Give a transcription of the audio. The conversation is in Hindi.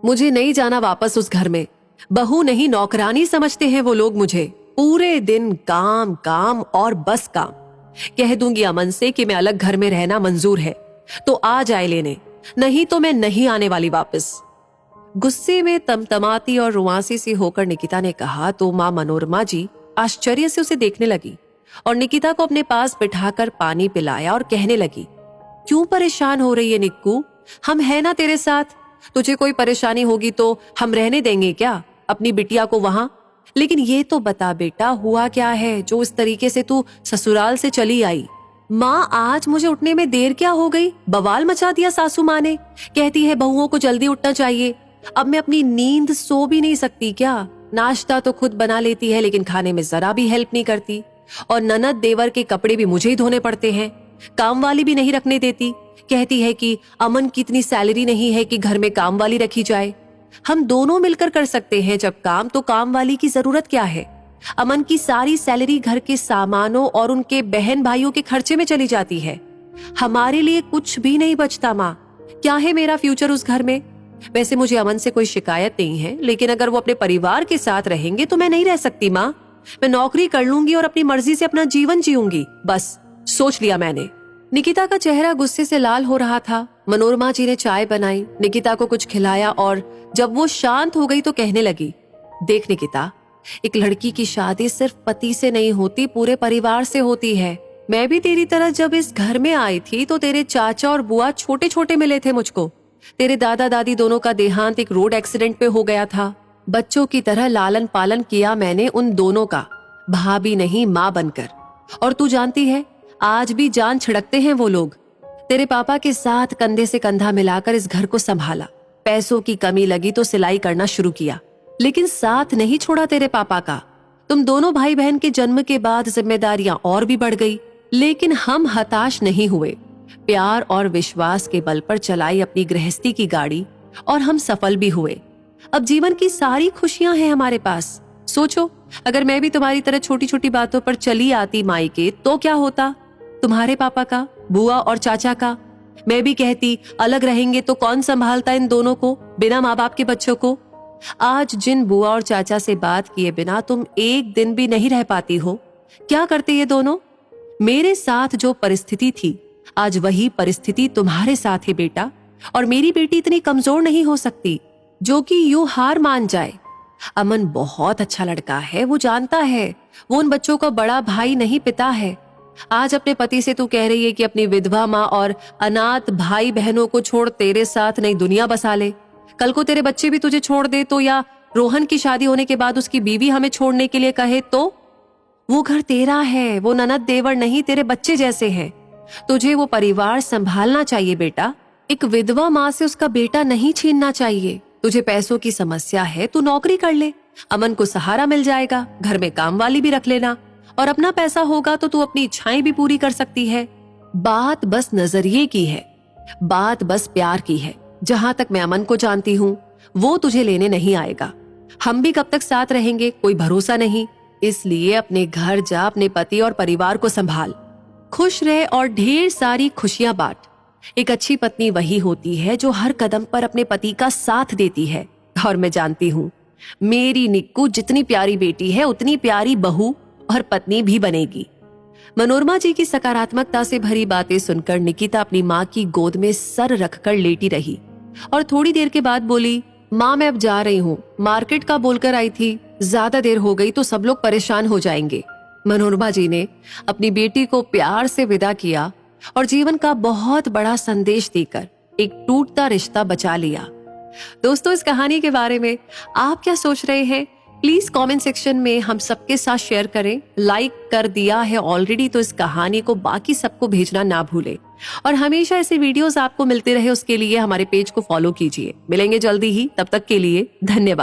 मुझे नहीं जाना वापस उस घर में। बहू नहीं नौकरानी समझते हैं वो लोग मुझे। पूरे दिन काम काम और बस काम। कह दूंगी अमन से कि मैं अलग घर में रहना मंजूर है तो आ जाए लेने, नहीं तो मैं नहीं आने वाली वापस। गुस्से में तमतमाती और रुआंसी सी होकर निकिता ने कहा तो माँ मनोरमा जी आश्चर्य से उसे देखने लगी और निकिता को अपने पास बिठाकर पानी पिलाया और कहने लगी, क्यों परेशान हो रही है निक्कू? हम है ना तेरे साथ। तुझे कोई परेशानी होगी तो हम रहने देंगे क्या अपनी बिटिया को वहां? लेकिन ये तो बता बेटा, हुआ क्या है जो इस तरीके से तू ससुराल से चली आई? माँ आज मुझे उठने में देर क्या हो गई? बवाल मचा दिया सासू माँ ने। कहती है बहुओं को जल्दी उठना चाहिए। अब मैं अपनी नींद सो भी नहीं सकती क्या? नाश्ता तो खुद बना लेती है लेकिन खाने में जरा भी हेल्प नहीं करती। और ननद देवर के कपड़े भी मुझे ही धोने पड़ते हैं। काम वाली भी नहीं रखने देती। कहती है कि अमन की इतनी सैलरी नहीं है कि घर में काम वाली रखी जाए। हम दोनों मिलकर कर सकते हैं जब काम, तो काम वाली की जरूरत क्या है? अमन की सारी सैलरी घर के सामानों और उनके बहन भाइयों के खर्चे में चली जाती है। हमारे लिए कुछ भी नहीं बचता माँ। क्या है मेरा फ्यूचर उस घर में? वैसे मुझे अमन से कोई शिकायत नहीं है, लेकिन अगर वो अपने परिवार के साथ रहेंगे तो मैं नहीं रह सकती माँ। मैं नौकरी कर लूंगी और अपनी मर्जी से अपना जीवन जीऊंगी, बस सोच लिया मैंने। निकिता का चेहरा गुस्से से लाल हो रहा था। मनोरमा जी ने चाय बनाई, निकिता को कुछ खिलाया और जब वो शांत हो गई तो कहने लगी, देख निकिता, एक लड़की की शादी सिर्फ पति से नहीं होती, पूरे परिवार से होती है। मैं भी तेरी तरह जब इस घर में आई थी तो तेरे चाचा और बुआ छोटे छोटे मिले थे मुझको। तेरे दादा दादी दोनों का देहांत एक रोड एक्सीडेंट पे हो गया था। बच्चों की तरह लालन पालन किया मैंने उन दोनों का, भाभी नहीं माँ बनकर। और तू जानती है आज भी जान छिड़कते हैं वो लोग। तेरे पापा के साथ कंधे से कंधा मिलाकर इस घर को संभाला। पैसों की कमी लगी तो सिलाई करना शुरू किया, लेकिन साथ नहीं छोड़ा तेरे पापा का। तुम दोनों भाई बहन के जन्म के बाद जिम्मेदारियां और भी बढ़ गई, लेकिन हम हताश नहीं हुए। प्यार और विश्वास के बल पर चलाई अपनी गृहस्थी की गाड़ी और हम सफल भी हुए। अब जीवन की सारी खुशियां हैं हमारे पास। सोचो, अगर मैं भी तुम्हारी तरह छोटी छोटी बातों पर चली आती मायके तो क्या होता? तुम्हारे पापा का, बुआ और चाचा का। मैं भी कहती अलग रहेंगे तो कौन संभालता इन दोनों को, बिना माँ बाप के बच्चों को? आज जिन बुआ और चाचा से बात किए बिना तुम एक दिन भी नहीं रह पाती हो, क्या करते ये दोनों? मेरे साथ जो परिस्थिति थी आज वही परिस्थिति तुम्हारे साथ है बेटा। और मेरी बेटी इतनी कमजोर नहीं हो सकती जो कि यूं हार मान जाए। अमन बहुत अच्छा लड़का है, वो जानता है वो उन बच्चों का बड़ा भाई नहीं पिता है। आज अपने पति से तू कह रही है कि अपनी विधवा माँ और अनाथ भाई बहनों को छोड़ तेरे साथ नई दुनिया बसा ले। कल को तेरे बच्चे भी तुझे छोड़ दे तो, या रोहन की शादी होने के बाद उसकी बीवी हमें छोड़ने के लिए कहे तो? वो घर तेरा है, वो ननद देवर नहीं तेरे बच्चे जैसे हैं। तुझे वो परिवार संभालना चाहिए बेटा। एक विधवा माँ से उसका बेटा नहीं छीनना चाहिए। तुझे पैसों की समस्या है, तू नौकरी कर ले, अमन को सहारा मिल जाएगा, घर में काम वाली भी रख लेना, और अपना पैसा होगा तो तू अपनी इच्छाएं भी पूरी कर सकती है। बात बस नजरिए की है, बात बस प्यार की है। जहां तक मैं अमन को जानती हूँ वो तुझे लेने नहीं आएगा। हम भी कब तक साथ रहेंगे कोई भरोसा नहीं। इसलिए अपने घर जा, अपने पति और परिवार को संभाल, खुश रह और ढेर सारी खुशियां बांट। एक अच्छी पत्नी वही होती है जो हर कदम पर अपने पति का साथ देती है। और मैं जानती हूँ मेरी निक्कू जितनी प्यारी बेटी है उतनी प्यारी बहू और पत्नी भी बनेगी। मनोरमा जी की सकारात्मकता से भरी बातें सुनकर निकिता अपनी माँ की गोद में सर रखकर लेटी रही और थोड़ी देर के बाद बोली, माँ मैं अब जा रही हूँ, मार्केट का बोलकर आई थी, ज्यादा देर हो गई तो सब लोग परेशान हो जाएंगे। मनोरमा जी ने अपनी बेटी को प्यार से विदा किया और जीवन का बहुत बड़ा संदेश देकर एक टूटता रिश्ता बचा लिया। दोस्तों, इस कहानी के बारे में आप क्या सोच रहे हैं? प्लीज कमेंट सेक्शन में हम सबके साथ शेयर करें। लाइक कर दिया है ऑलरेडी तो इस कहानी को बाकी सबको भेजना ना भूले और हमेशा ऐसे वीडियोस आपको मिलते रहे उसके लिए हमारे पेज को फॉलो कीजिए। मिलेंगे जल्दी ही, तब तक के लिए धन्यवाद।